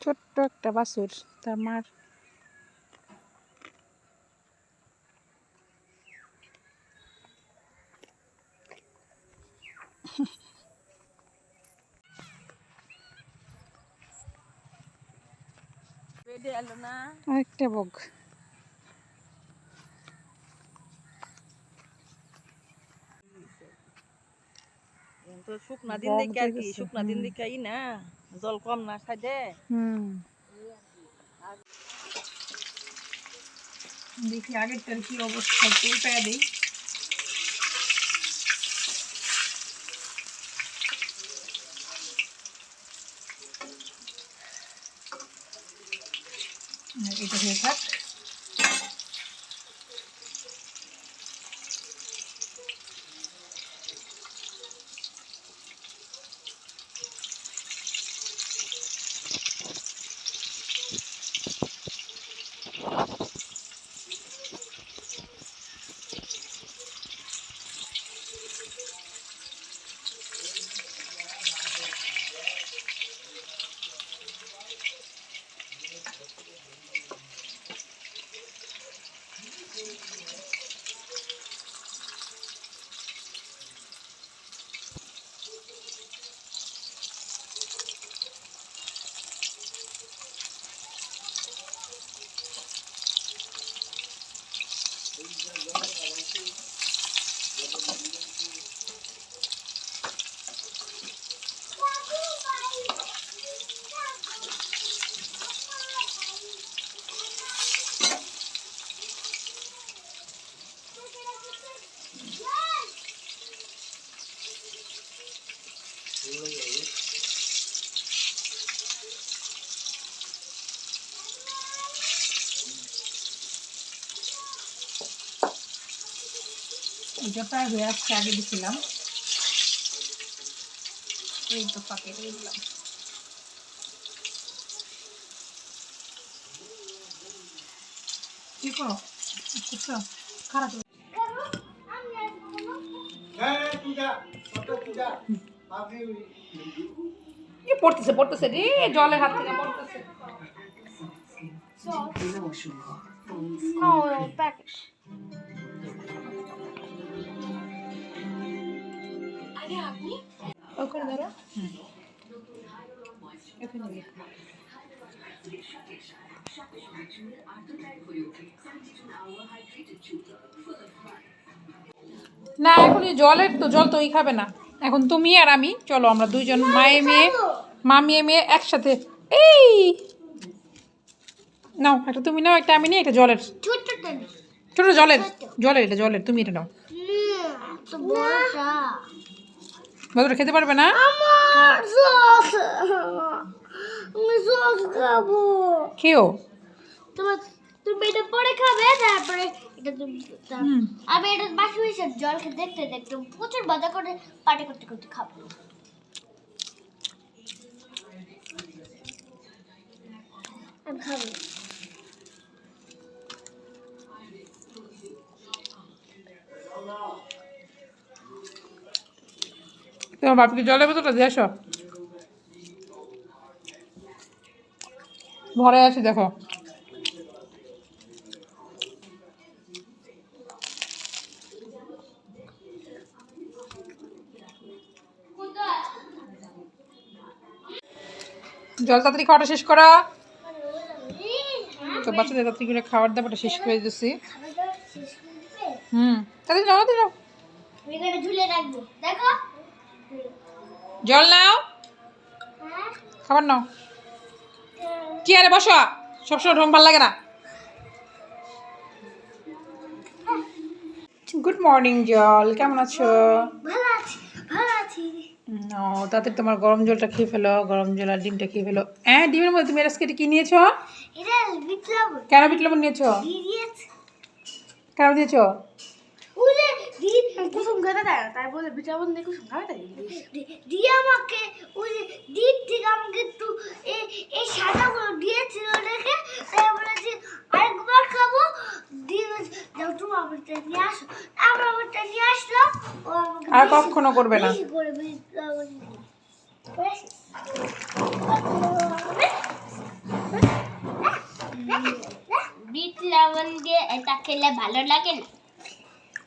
ছোট্ট একটা বাছুর তার মার। আরেকটা বক। তো শুকনা দিন দেখে আর কি, শুকনা দিন দেখে না জল কম না সাইডে। দেখি আগেরটার কি অবস্থা, উল্টায় দিই। এটা হয়ে থাক। এটা প্রায় হয়ে আসছে, আগে দিছিলাম, এই তো ফাঁকে দিয়ে দিলাম। কি করো খারাপ পড়তেছে পড়তেছে রে, জলের হাত থেকে পড়তেছে। ওখানে ধরো, এখানে গিয়ে না, এখন জলের তো জল তো ওই খাবে না। এখন তুমি আর আমি, চলো আমরা দুইজন মায়ে মেয়ে, মা মেয়ে একসাথে। এই নাও, একটা তুমি নাও, একটা আমি নিই, একটা জলের, ছোট জলের, জলের এটা জলের, তুমি এটা নাও। বড়টা খেতে পারবে না। খেও, তুমি এটা পরে খাবে, তারপরে এটা তুমি আমি এটা বাকি হয়েছে জল খেতে দেখতে দেখতে প্রচুর মজা করে পার্টি করতে করতে খাবো। আমি খাবো। তোমার বাপিকে জলের বোতলটা দিয়ে আসো, ঘরে আছি দেখো। জল তাড়াতাড়ি খাওয়াটা শেষ করো। তো বাচ্চাদের তাড়াতাড়ি করে খাওয়ার দাওয়াটা শেষ করে দিচ্ছি। তাড়াতাড়ি নাও, তাড়াতাড়ি নাও, ঝুলে রাখবো দেখো। জল নাও, খাবার নাও। চেয়ারে বসো, সবসময় ঢং ভালো লাগে না। গুড মর্নিং জল, কেমন আছো? ভালো আছি, ভালো আছি। তাতে তোমার গরম জলটা খেয়ে ফেলো, গরম জল আর ডিমটা খেয়ে ফেলো। ডিমের মধ্যে তুমি আজকে কি নিয়েছো? এটা বিট লবণ। কেন বিট লবণ নিয়েছো? কেন দিয়েছো? ওলে দিন কুসুম গাদা দেয়, তাই বলে বিট লবণ দিয়ে কুসুম গাদা দিয়ে আমাকে ওই দিন থেকে আমাকে একটু এই সাদাগুলো দিয়েছিল দেখে, তাই বলেছি আরেকবার খাবো। দিন যাও তুমি আমারটা নিয়ে আসো, আমরা আমারটা নিয়ে আসলাম। ও আমাকে আর কখনো করবে না। বেশি করে বিট লবণ দিয়ে খেলে ভালো লাগে না?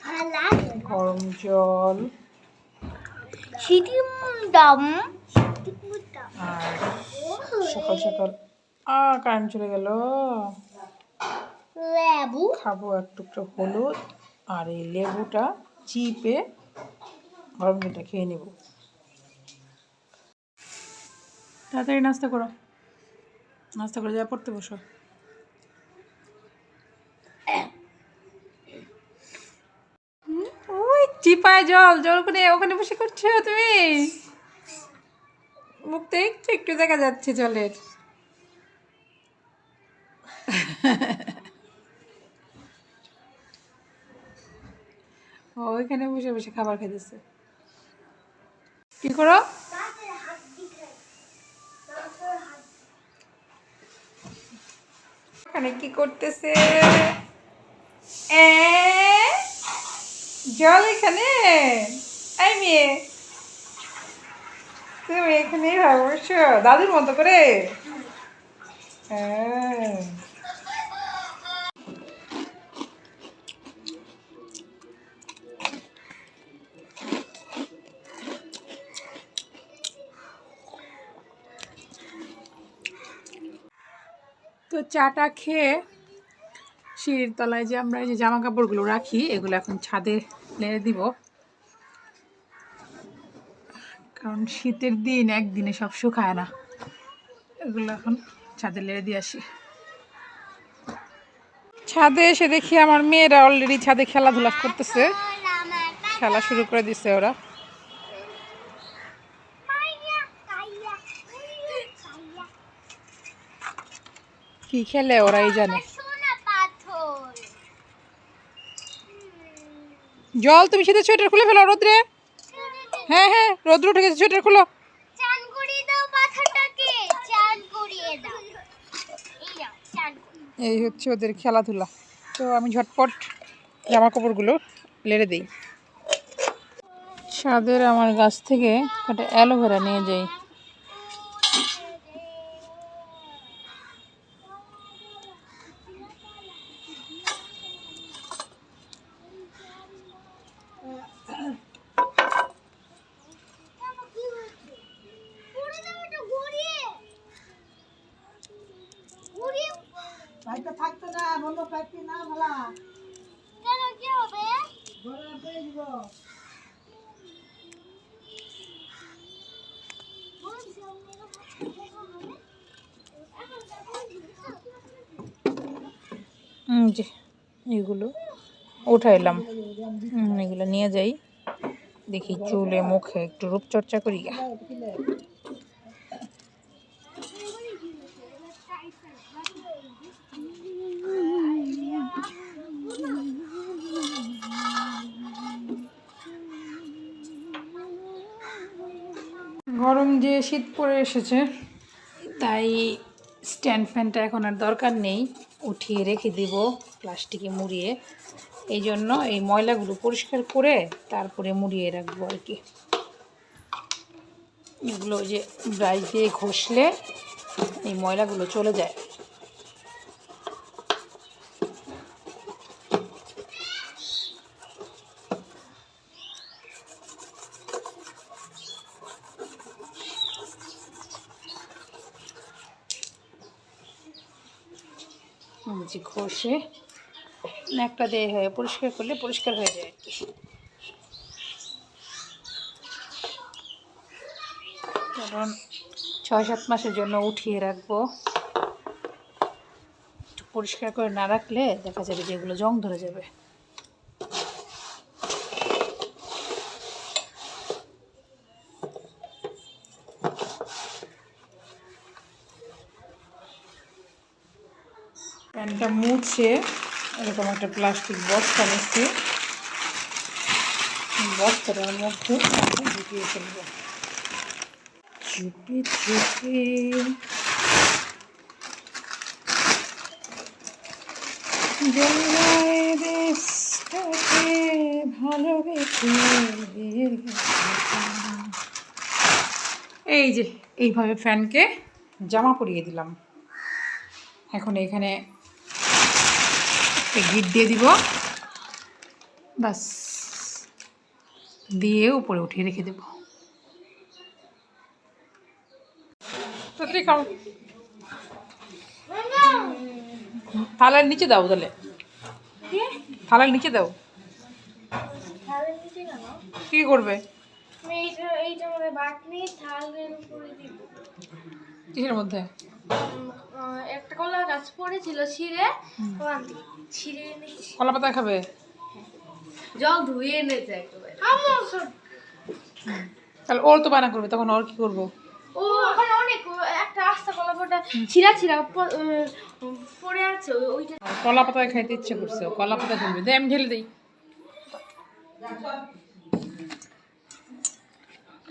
ভালো লাগে। গরম জল সিটিম দাম আর সকাল সকাল কারেন্ট চলে গেল। লেবু খাবো এক টুকরো হলুদ আর এই লেবুটা চিপে গরম জলটা খেয়ে নেব। তাড়াতাড়ি নাস্তা করো, নাস্তা করে যা পড়তে বসো। ওই চিপায় জল জল করে ওখানে বসে করছো তুমি, মুখটা একটু একটু দেখা যাচ্ছে জলের। ওইখানে বসে বসে খাবার খেতেছে। কি করো? এখানে কি করতেছে? জল এখানে? এই মেয়ে তুমি এখানেই বসো দাদুর মতো করে? হ্যাঁ। তো চাটা খেয়ে সিঁড়ির তলায় যে আমরা এই যে জামা কাপড়গুলো রাখি এগুলো এখন ছাদে লেড়ে দিব, কারণ শীতের দিন একদিনে সব শুকায় না। এগুলো এখন ছাদে লেড়ে দিয়ে আসি। ছাদে এসে দেখি আমার মেয়েরা অলরেডি ছাদে খেলাধুলা করতেছে, খেলা শুরু করে দিছে ওরা। কি খেলে ওরাই জানে। জল তুমি শীতের সোয়েটার খুলে ফেলো রোদ্রে। হ্যাঁ হ্যাঁ রোদ্র উঠে গেছে, সোয়েটার খুলো। এই হচ্ছে ওদের খেলাধুলা। তো আমি ঝটপট জামা কাপড়গুলো লেড়ে দিই। ছাদের আমার গাছ থেকে একটা অ্যালোভেরা নিয়ে যাই। থাকতো না বলবো পাইছি না ভালা কেন কি হবে? ঘরে পেয়ে দিব। যে এগুলো উঠাইলাম, এগুলো নিয়ে যাই, দেখি চুলে মুখে একটু রূপচর্চা করি। গরম যে শীত পড়ে এসেছে তাই স্ট্যান্ড ফ্যানটা এখন আর দরকার নেই, উঠিয়ে রেখে দিব প্লাস্টিকে মুড়িয়ে। এই জন্য এই ময়লাগুলো পরিষ্কার করে তারপরে মুড়িয়ে রাখবো আর কি। এগুলো যে ব্রাশ দিয়ে ঘষলে এই ময়লাগুলো চলে যায়। যে ঘষে একটা দিয়ে হয়ে পরিষ্কার করলে পরিষ্কার হয়ে যায় আর কি। কারণ 6-7 মাসের জন্য উঠিয়ে রাখবো, একটু পরিষ্কার করে না রাখলে দেখা যাবে যে এগুলো জং ধরে যাবে। প্যানটা মুছে এরকম একটা প্লাস্টিক বস্তা নিচ্ছি, বস্তাটার মধ্যে ঢুকিয়ে ফেলবো। চুপি চুপি ভালোবেসে। এই যে এইভাবে ফ্যানকে জামা পরিয়ে দিলাম। এখন এখানে গিট দিয়ে দিব, বাস দিয়ে উপরে উঠিয়ে রেখে দেব। তাড়াতাড়ি খাও, থালার নিচে দাও, তাহলে থালার নিচে দাও। কি করবে? কিসের মধ্যে? একটা কলা গাছ পড়েছিল ছিঁড়ে, কলা পাতা খাবে? জল ধুয়ে এনেছে একেবারে। তাহলে ওর তো বানা করবে, তখন ওর কি করবো? ও ওখানে অনেক একটা আস্তা কলা পাতা ছিঁড়া ছিঁড়া পড়ে আছে, ওইটা কলা পাতায় খাইতে ইচ্ছে করছে, কলা পাতা ঢেলবে, দে আমি ঢেলে দিই।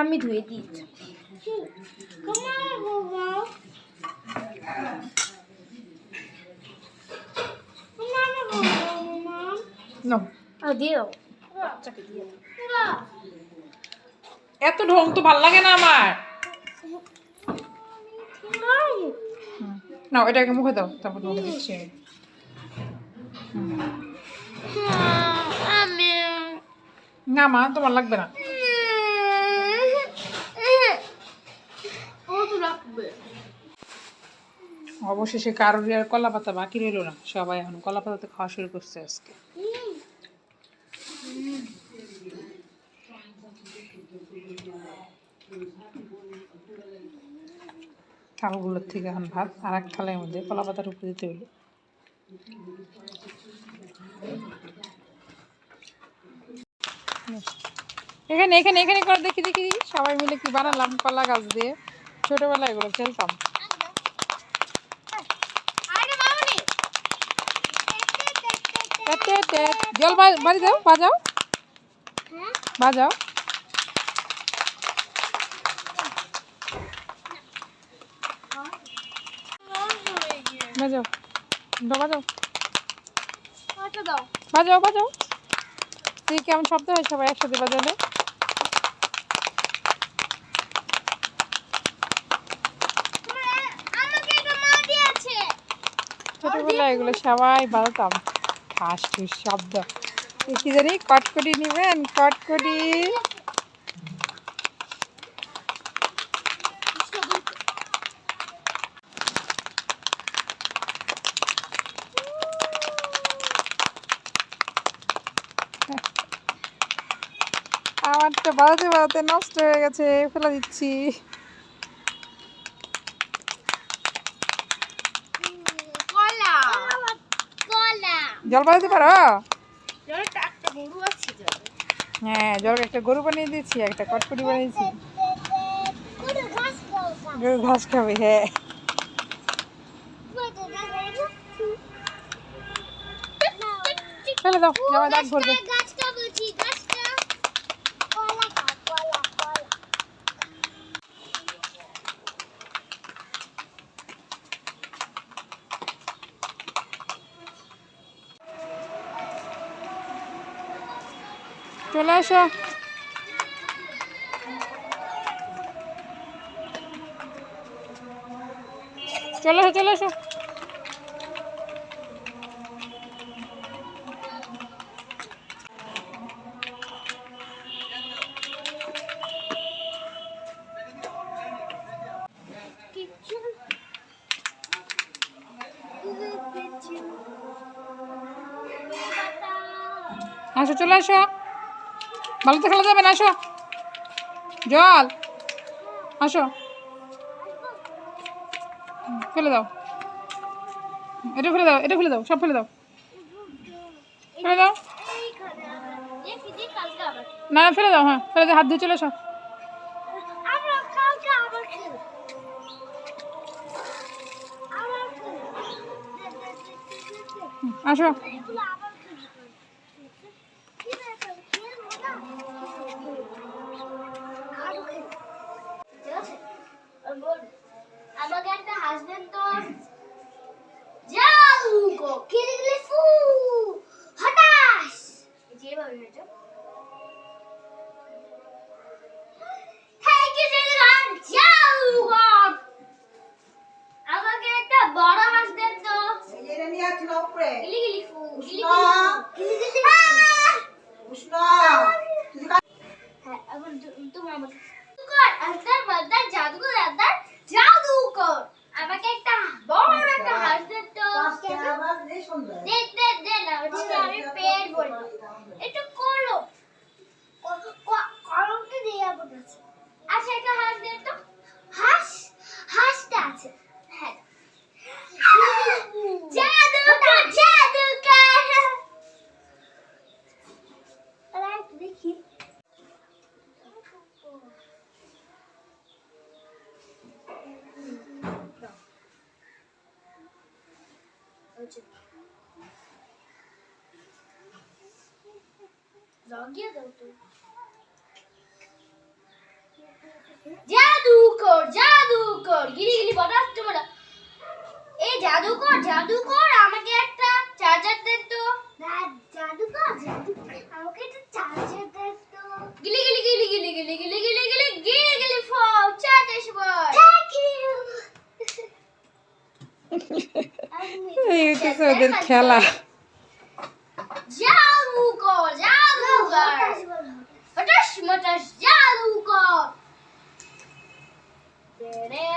আমি ধুয়ে দিচ্ছি। দিয়ে দাও, বাচ্চাকে দিয়ে দাও। এত ঢং তো ভাল লাগে না আমার। না এটাকে মুখে দাও, তারপর তোমাকে দিচ্ছি। না মা, তোমার লাগবে না। অবশেষে কারোর আর কলা পাতা বাকি রইল না, সবাই এখন কলা পাতাতে খাওয়া শুরু করছে আজকে। থালগুলোর থেকে এখন ভাত আর এক থালের মধ্যে কলা পাতার উপরে দিতে হইল। এখানে এখানে এখানে করে দেখি দেখি সবাই মিলে কি বানালাম কলা গাছ দিয়ে। ছোটবেলায় এগুলো খেলতাম। জল বাড়ি দাও, বাজাও বাজাও। বাজাও বাজাও বাজাও বাজাও। তুই কেমন শব্দ হয় সবাই একসাথে বাজালে? ছোটবেলায় এগুলো সবাই বাজাতাম, ঠাস ঠুস শব্দ। কি জানি কটকটি নিবেন, কটকটি। আমার তো বাজাতে বাজাতে নষ্ট হয়ে গেছে, ফেলে দিচ্ছি। জল বাজাতে পারো? হ্যাঁ, জল একটা গরু বানিয়ে দিয়েছি, একটা কটকটি বানিয়েছি। গরু ঘাস খাবে, হ্যাঁ। ফেলে দাও, জামাই দাগ ভরবে। চলে আসো, চলে আসো, চলে আসো। আসো, চলে আসো, ভালো তো খেলা যাবে না, আসো। জল আসো, ফেলে দাও, এটা ফেলে দাও, এটা ফেলে দাও, সব ফেলে দাও, ফেলে দাও। না না, ফেলে দাও, হ্যাঁ ফেলে দাও, হাত ধুয়ে চলে আসো। আসো, আমাকে একটা হাসবেন তো। জাউগো কিরগলি ফু হঠাস যেভাবে মেজো। থ্যাংক ইউ জেলান জাউগো। আমাকে একটা বড় হাঁস দেন তো। এই যে নিয়ে আসলো উপরে গিলি গিলি ফু। বলছে লাগিয়ে দাও তো জাদুকর জাদুকর গিলি গিলি বাতাস তোমরা এই জাদুকর আমাকে একটা চার্জার দেন তো জাদুকর আমাকে একটা চার্জার দেন তো গিলি গিলি গিলি গিলি গিলি গিলি গিলি গিলি গিলি গিলি ফও চার্জার বয় থ্যাংক ইউ এই হচ্ছে ওদের খেলা। জাদুকর হঠাৎ জাদুকর রে